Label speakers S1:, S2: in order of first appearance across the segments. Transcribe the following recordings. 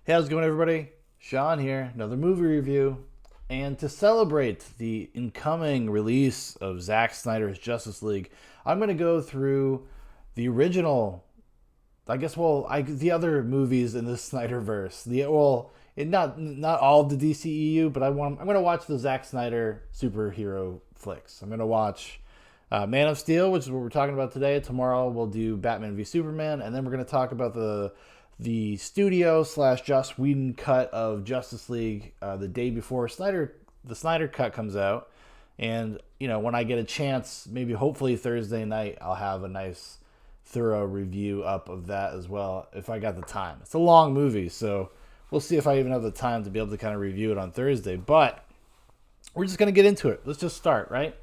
S1: Hey, how's it going, everybody? Shaun here, another movie review. And to celebrate the incoming release of Zack Snyder's Justice League, I'm going to go through the original, the other movies in the Snyderverse. Not all of the DCEU, but I'm going to watch the Zack Snyder superhero flicks. I'm going to watch Man of Steel, which is what we're talking about today. Tomorrow we'll do Batman v Superman, and then we're going to talk about the studio slash Joss Whedon cut of Justice League the day before the Snyder cut comes out. And when I get a chance, maybe hopefully Thursday night, I'll have a nice thorough review up of that as well if I got the time. It's a long movie, so we'll see if I even have the time to be able to kind of review it on Thursday. But we're just gonna get into it. Let's just start, right?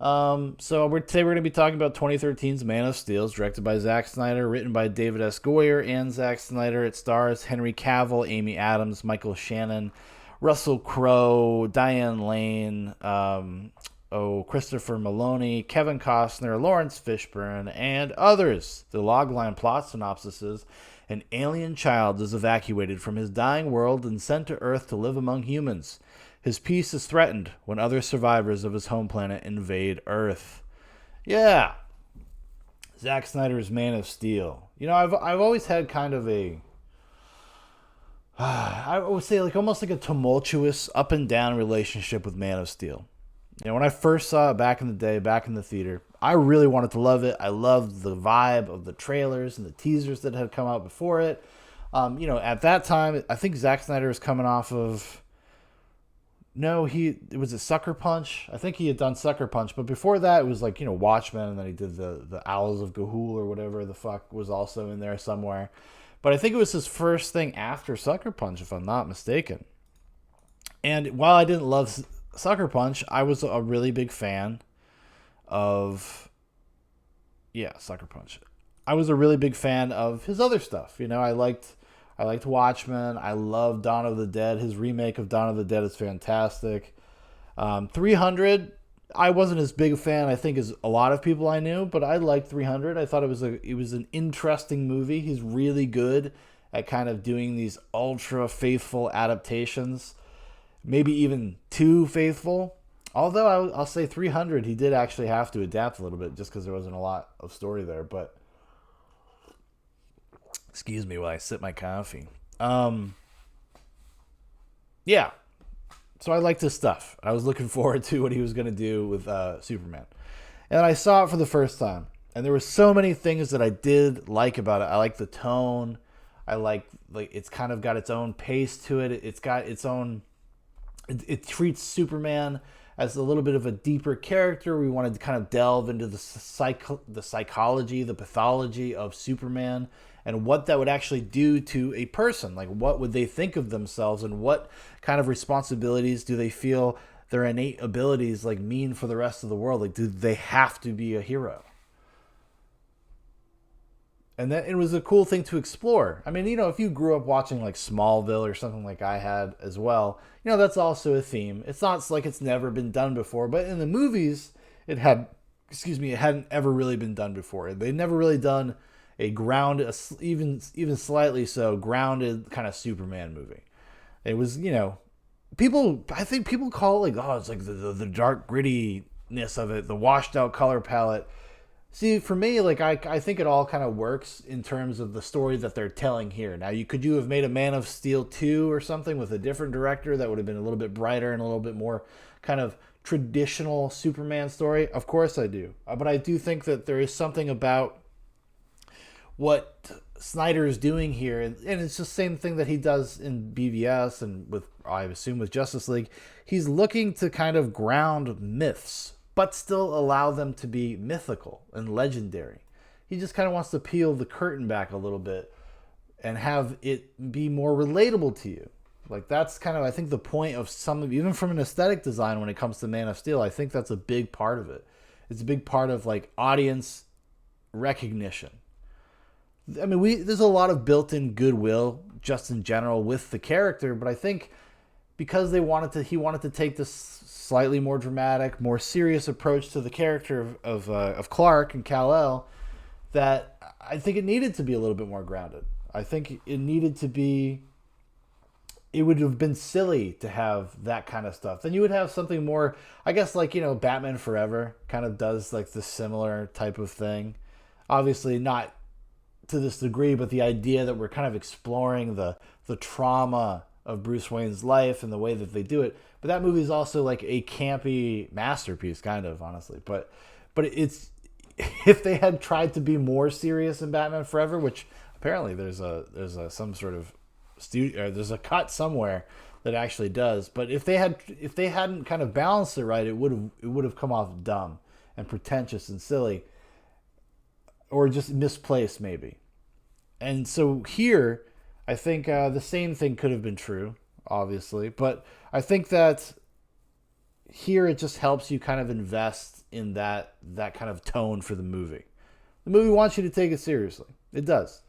S1: Today we're going to be talking about 2013's Man of Steel, directed by Zack Snyder, written by David S. Goyer and Zack Snyder. It stars Henry Cavill, Amy Adams, Michael Shannon, Russell Crowe, Diane Lane, Christopher Maloney, Kevin Costner, Lawrence Fishburne, and others. The logline plot synopsis is: an alien child is evacuated from his dying world and sent to Earth to live among humans. His peace is threatened when other survivors of his home planet invade Earth. Yeah. Zack Snyder's Man of Steel. I've always had kind of I would say almost like a tumultuous up and down relationship with Man of Steel. When I first saw it back in the day, back in the theater, I really wanted to love it. I loved the vibe of the trailers and the teasers that had come out before it. At that time, I think Zack Snyder was coming off of... No, it was a Sucker Punch. I think he had done Sucker Punch, but before that it was Watchman, and then he did the Owls of Ga'Hoole or whatever the fuck was also in there somewhere. But I think it was his first thing after Sucker Punch, if I'm not mistaken. And while I didn't love Sucker Punch, I was a really big fan of Sucker Punch. I was a really big fan of his other stuff. I liked Watchmen. I love Dawn of the Dead. His remake of Dawn of the Dead is fantastic. 300, I wasn't as big a fan, I think, as a lot of people I knew, but I liked 300. I thought it was an interesting movie. He's really good at kind of doing these ultra faithful adaptations, maybe even too faithful. Although I'll say 300, he did actually have to adapt a little bit just because there wasn't a lot of story there, but... Excuse me while I sip my coffee. Yeah. So I liked his stuff. I was looking forward to what he was going to do with Superman. And I saw it for the first time. And there were so many things that I did like about it. I like the tone. I like it's kind of got its own pace to it. It's got its own... It treats Superman as a little bit of a deeper character. We wanted to kind of delve into the psychology, the pathology of Superman, and what that would actually do to a person. Like, what would they think of themselves, and what kind of responsibilities do they feel their innate abilities mean for the rest of the world? Do they have to be a hero? And that it was a cool thing to explore. I mean, if you grew up watching Smallville or something like I had as well, that's also a theme. It's not like it's never been done before, but in the movies, it hadn't ever really been done before. They'd never really done even slightly so grounded kind of Superman movie. It was, I think people call it it's the dark grittiness of it, the washed out color palette. See, for me, I think it all kind of works in terms of the story that they're telling here. Now, could you have made a Man of Steel 2 or something with a different director that would have been a little bit brighter and a little bit more kind of traditional Superman story? Of course I do. But I do think that there is something about what Snyder is doing here, and it's the same thing that he does in BVS and with, I assume, with Justice League. He's looking to kind of ground myths, but still allow them to be mythical and legendary. He just kind of wants to peel the curtain back a little bit and have it be more relatable to you. That's kind of, I think, the point of even from an aesthetic design when it comes to Man of Steel. I think that's a big part of it. It's a big part of audience recognition. I mean, there's a lot of built-in goodwill just in general with the character, but I think because he wanted to take this slightly more dramatic, more serious approach to the character of Clark and Kal-El, that I think it needed to be a little bit more grounded. I think it needed to be it would have been silly to have that kind of stuff. Then you would have something more, I guess, like, Batman Forever kind of does like the similar type of thing. Obviously not to this degree, but the idea that we're kind of exploring the trauma of Bruce Wayne's life and the way that they do it. But that movie is also like a campy masterpiece, kind of, honestly. But it's if they had tried to be more serious in Batman Forever, which apparently there's a some sort of studio, or there's a cut somewhere that actually does. But if they hadn't kind of balanced it right, it would have come off dumb and pretentious and silly, or just misplaced maybe. And so here, I think the same thing could have been true, obviously, but I think that here it just helps you kind of invest in that kind of tone for the movie. The movie wants you to take it seriously. It does.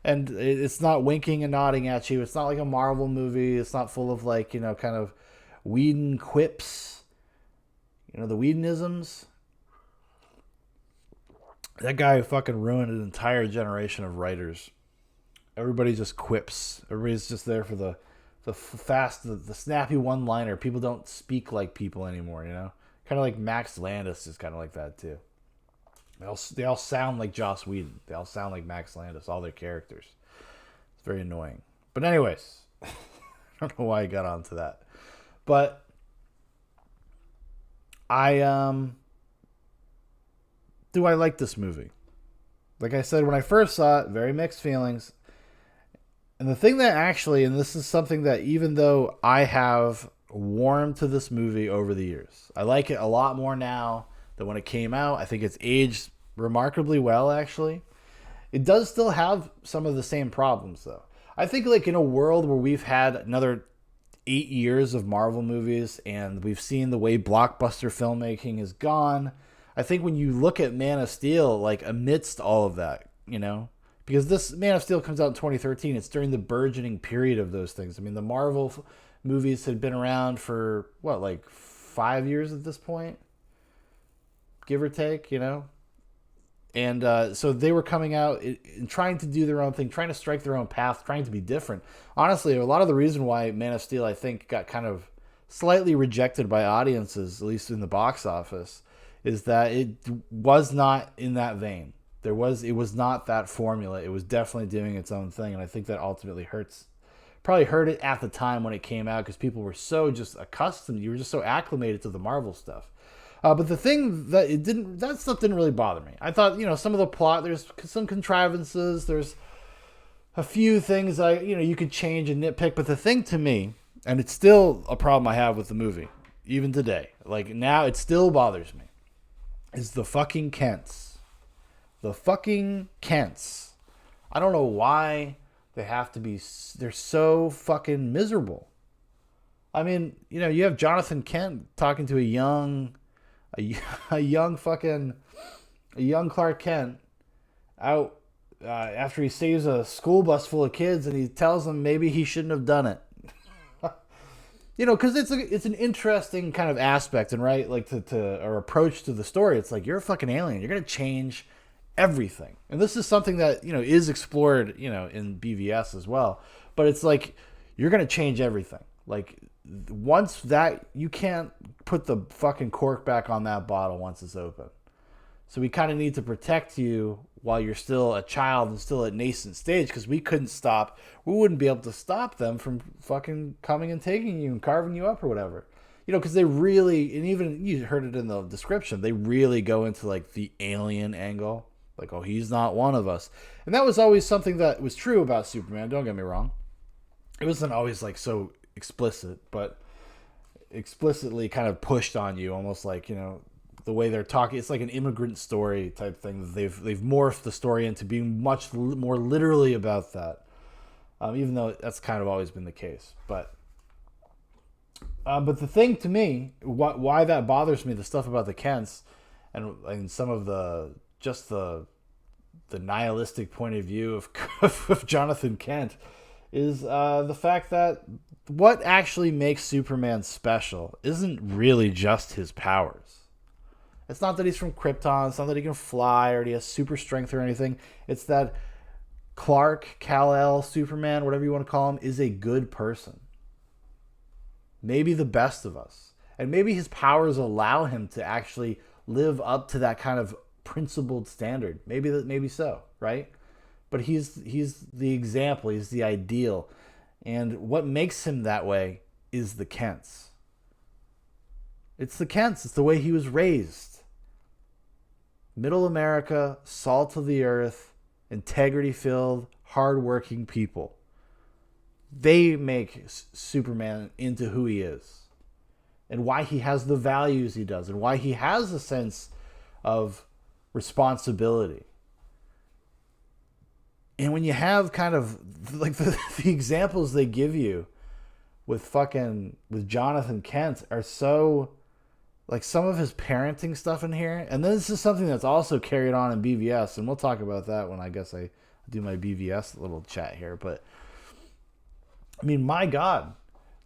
S1: And it's not winking and nodding at you. It's not like a Marvel movie. It's not full of like, kind of Whedon quips. The Whedonisms. That guy fucking ruined an entire generation of writers. Everybody just quips. Everybody's just there for the fast, the snappy one-liner. People don't speak like people anymore, Kind of like Max Landis is kind of like that too. They all sound like Joss Whedon. They all sound like Max Landis, all their characters. It's very annoying. But anyways, I don't know why I got onto that. But do I like this movie? Like I said, when I first saw it, very mixed feelings. And the thing that actually, and this is something that even though I have warmed to this movie over the years, I like it a lot more now than when it came out. I think it's aged remarkably well, actually. It does still have some of the same problems, though. I think like in a world where we've had another 8 years of Marvel movies and we've seen the way blockbuster filmmaking has gone, I think when you look at Man of Steel, like amidst all of that, because this Man of Steel comes out in 2013, it's during the burgeoning period of those things. I mean, the Marvel movies had been around for, what, like 5 years at this point? Give or take, And so they were coming out and trying to do their own thing, trying to strike their own path, trying to be different. Honestly, a lot of the reason why Man of Steel, I think, got kind of slightly rejected by audiences, at least in the box office, is that it was not in that vein. It was not that formula. It was definitely doing its own thing, and I think that ultimately probably hurt it at the time when it came out because people were so just accustomed. You were just so acclimated to the Marvel stuff. But the thing that stuff didn't really bother me. I thought, some of the plot, there's some contrivances, there's a few things you could change and nitpick. But the thing to me, and it's still a problem I have with the movie, even today, like now it still bothers me, is the fucking Kents. The fucking Kents. I don't know why they have to be, they're so fucking miserable. I mean, you have Jonathan Kent talking to a young Clark Kent out after he saves a school bus full of kids, and he tells them maybe he shouldn't have done it. Because it's an interesting kind of aspect, and right, like to or approach to the story. It's like, you're a fucking alien. You're gonna change everything, and this is something that is explored in BVS as well. But it's like, you're gonna change everything. Like, once that, you can't put the fucking cork back on that bottle once it's open. So we kind of need to protect you while you're still a child and still at nascent stage, because we wouldn't be able to stop them from fucking coming and taking you and carving you up or whatever. Because they really, and even you heard it in the description, they really go into like the alien angle. Like, oh, he's not one of us. And that was always something that was true about Superman, don't get me wrong. It wasn't always like so explicit, but explicitly kind of pushed on you, almost like, the way they're talking. It's like an immigrant story type thing. They've morphed the story into being much more literally about that, even though that's kind of always been the case. But the thing to me, why that bothers me, the stuff about the Kents and some of the nihilistic point of view of Jonathan Kent, is the fact that what actually makes Superman special isn't really just his powers. It's not that he's from Krypton. It's not that he can fly or he has super strength or anything. It's that Clark, Kal-El, Superman, whatever you want to call him, is a good person. maybe the best of us. And maybe his powers allow him to actually live up to that kind of principled standard. Maybe so, right? But he's the example, he's the ideal. And what makes him that way is the Kents. It's the Kents. It's the way he was raised. Middle America, salt of the earth, integrity-filled, hardworking people. They make Superman into who he is. And why he has the values he does. And why he has a sense of responsibility. And when you have kind of like the examples they give you with Jonathan Kent are so, like, some of his parenting stuff in here. And this is something that's also carried on in BVS. And we'll talk about that when I guess I do my BVS little chat here. But I mean, my God,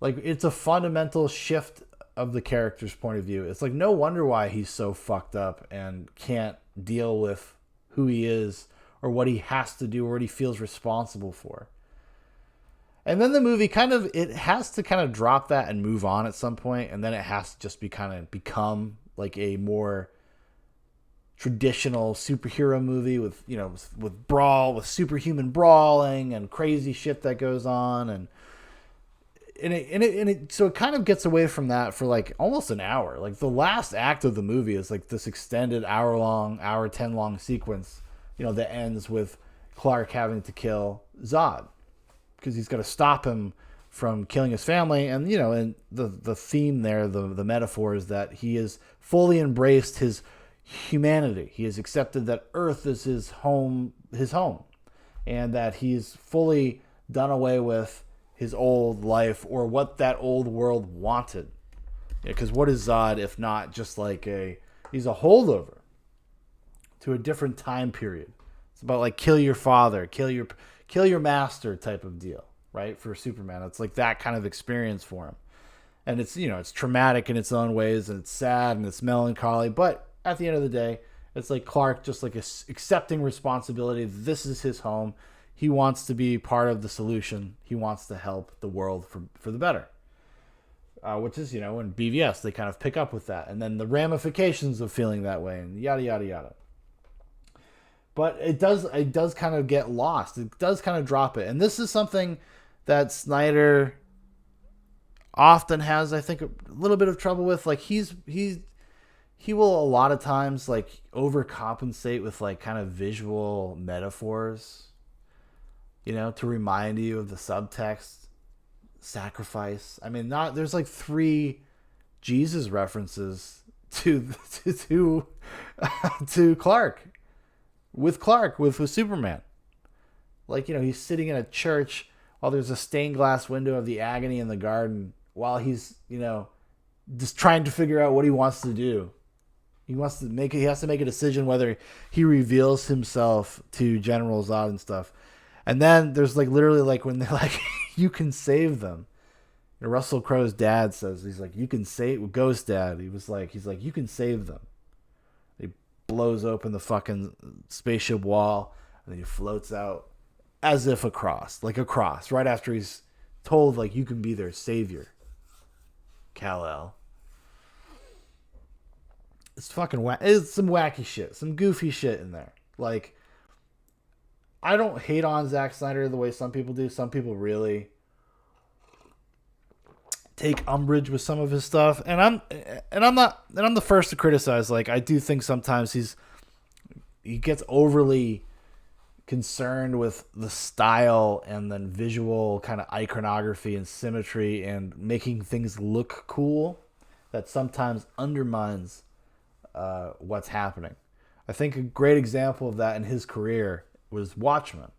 S1: like, it's a fundamental shift of the character's point of view. It's like, no wonder why he's so fucked up and can't deal with who he is or what he has to do or what he feels responsible for. And then the movie it has to kind of drop that and move on at some point, and then it has to just become like a more traditional superhero movie with, you know, with brawl, with superhuman brawling and crazy shit that goes on, and so it kind of gets away from that for like almost an hour. Like the last act of the movie is like this extended hour 10 long sequence, you know, that ends with Clark having to kill Zod because he's got to stop him from killing his family. And, you know, and the theme there, the metaphor is that he has fully embraced his humanity. He has accepted that Earth is his home, and that he's fully done away with his old life or what that old world wanted. Because what is Zod if not just like he's a holdover to a different time period. It's about like kill your father, kill your master type of deal, right? For Superman, it's like that kind of experience for him. And it's, you know, it's traumatic in its own ways, and it's sad and it's melancholy, but at the end of the day, it's like Clark just like accepting responsibility. This is his home. He wants to be part of the solution. He wants to help the world for the better. Which is, you know, in BVS, they kind of pick up with that. And then the ramifications of feeling that way and yada, yada, yada. But it does kind of get lost. It does kind of drop it. And this is something that Snyder often has, I think, a little bit of trouble with. Like he will a lot of times like overcompensate with like kind of visual metaphors, you know, to remind you of the subtext, sacrifice. I mean, there's like 3 Jesus references to Clark, with Superman. Like, you know, he's sitting in a church while there's a stained glass window of the agony in the garden while he's, you know, just trying to figure out what he wants to do. He has to make a decision whether he reveals himself to General Zod and stuff. And then there's like literally like when they're like, you can save them. And Russell Crowe's dad says, he's like, you can save Ghost Dad. He's like, you can save them. He blows open the fucking spaceship wall and then he floats out as if like a cross, right after he's told like, you can be their savior. Kal-El. It's fucking it's some wacky shit, some goofy shit in there. Like, I don't hate on Zack Snyder the way some people do. Some people really take umbrage with some of his stuff, and I'm the first to criticize. Like, I do think sometimes he gets overly concerned with the style and then visual kind of iconography and symmetry and making things look cool that sometimes undermines what's happening. I think a great example of that in his career was Watchman,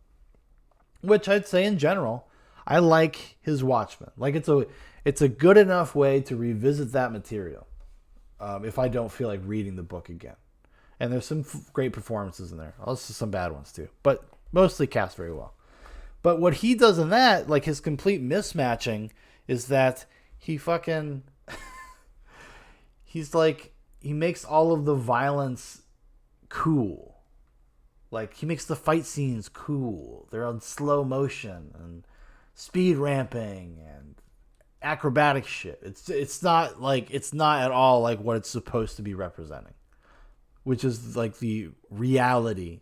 S1: which I'd say in general, I like his Watchman. Like, it's a good enough way to revisit that material if I don't feel like reading the book again. And there's some great performances in there. Also some bad ones too, but mostly cast very well. But what he does in that, like his complete mismatching, is that he fucking he's like, he makes all of the violence cool. Like, he makes the fight scenes cool. They're on slow motion and speed ramping, and acrobatic shit. It's not like it's not at all like what it's supposed to be representing, which is like the reality,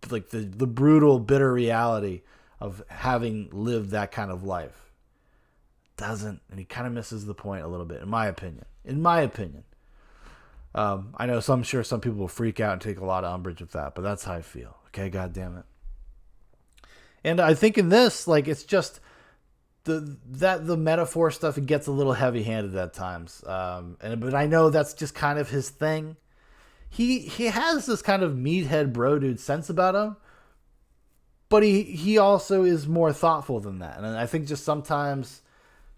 S1: the brutal, bitter reality of having lived that kind of life. Doesn't, and he kind of misses the point a little bit, in my opinion. I know I'm sure some people will freak out and take a lot of umbrage with that, but that's how I feel. Okay, God damn it. And I think in this, like, it's just the metaphor stuff, it gets a little heavy-handed at times. But I know that's just kind of his thing. He has this kind of meathead bro dude sense about him, but he also is more thoughtful than that. And I think just sometimes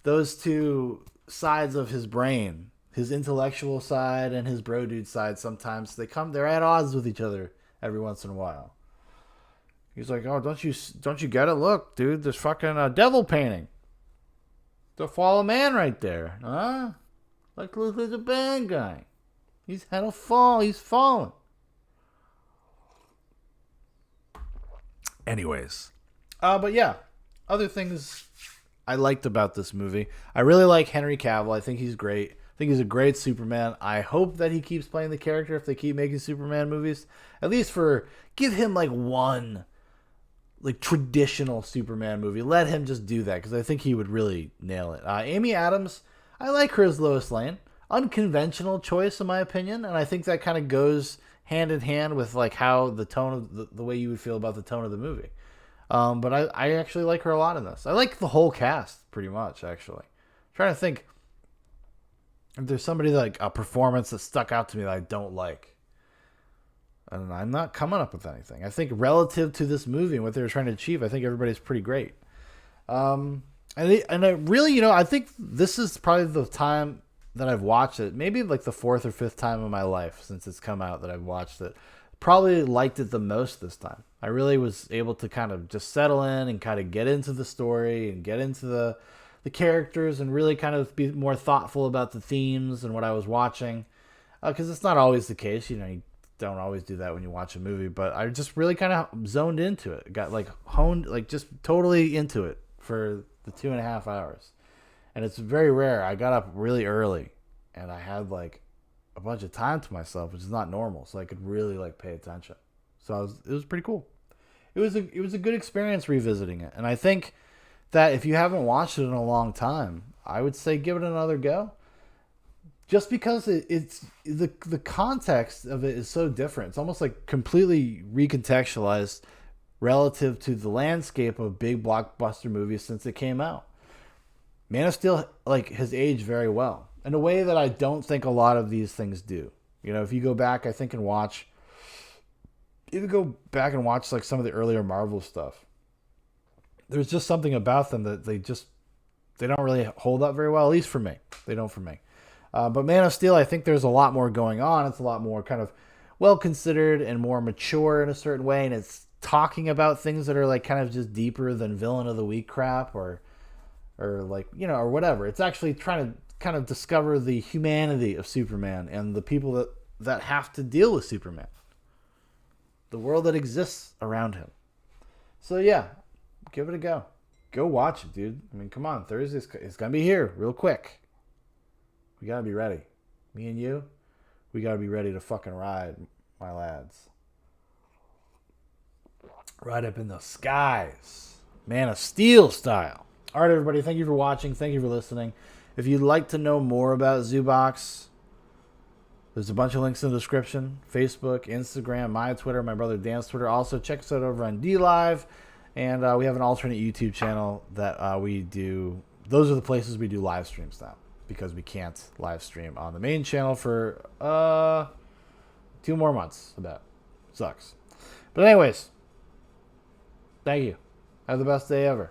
S1: those two sides of his brain, his intellectual side and his bro dude side, sometimes they're at odds with each other every once in a while. He's like, oh, don't you get it? Look, dude, there's fucking devil painting. The fallen man right there. Huh? Like, look, there's a bad guy. He's had a fall. He's fallen. Anyways. But yeah. Other things I liked about this movie. I really like Henry Cavill. I think he's great. I think he's a great Superman. I hope that he keeps playing the character if they keep making Superman movies. At least give him like one like traditional Superman movie. Let him just do that because I think he would really nail it. Amy Adams, I like her as Lois Lane. Unconventional choice in my opinion, and I think that kind of goes hand in hand with like how the tone of the way you would feel about the tone of the movie. But I actually like her a lot in this. I like the whole cast pretty much actually. I'm trying to think if there's somebody like a performance that stuck out to me that I don't like. And I'm not coming up with anything. I think relative to this movie and what they were trying to achieve, I think everybody's pretty great. And I really, I think this is probably the time that I've watched it. Maybe like the fourth or fifth time in my life since it's come out that I've watched it. Probably liked it the most this time. I really was able to kind of just settle in and kind of get into the story and get into the characters and really kind of be more thoughtful about the themes and what I was watching. Because it's not always the case, you don't always do that when you watch a movie, but I just really kind of zoned into it. Got like honed, like just totally into it for the 2.5 hours. And it's very rare. I got up really early and I had like a bunch of time to myself, which is not normal. So I could really like pay attention. So it was pretty cool. It was a good experience revisiting it. And I think that if you haven't watched it in a long time, I would say give it another go. Just because it's the context of it is so different. It's almost like completely recontextualized relative to the landscape of big blockbuster movies since it came out. Man of Steel like has aged very well in a way that I don't think a lot of these things do. If you go back, I think, and watch, even go back and watch like some of the earlier Marvel stuff, there's just something about them that they don't really hold up very well. At least for me, they don't for me. But Man of Steel, I think there's a lot more going on. It's a lot more kind of well considered and more mature in a certain way, and it's talking about things that are like kind of just deeper than villain of the week crap or like or whatever. It's actually trying to kind of discover the humanity of Superman and the people that have to deal with Superman, the world that exists around him. So yeah, give it a go. Go watch it, dude. I mean, come on, Thursday it's gonna be here real quick. We gotta be ready. Me and you, we gotta be ready to fucking ride, my lads. Right up in the skies. Man of Steel style. Alright, everybody, thank you for watching. Thank you for listening. If you'd like to know more about Zoobox, there's a bunch of links in the description. Facebook, Instagram, my Twitter, my brother Dan's Twitter. Also, check us out over on DLive. And we have an alternate YouTube channel that we do. Those are the places we do live streams now, because we can't live stream on the main channel for 2 more months. About sucks. But anyways, thank you. Have the best day ever.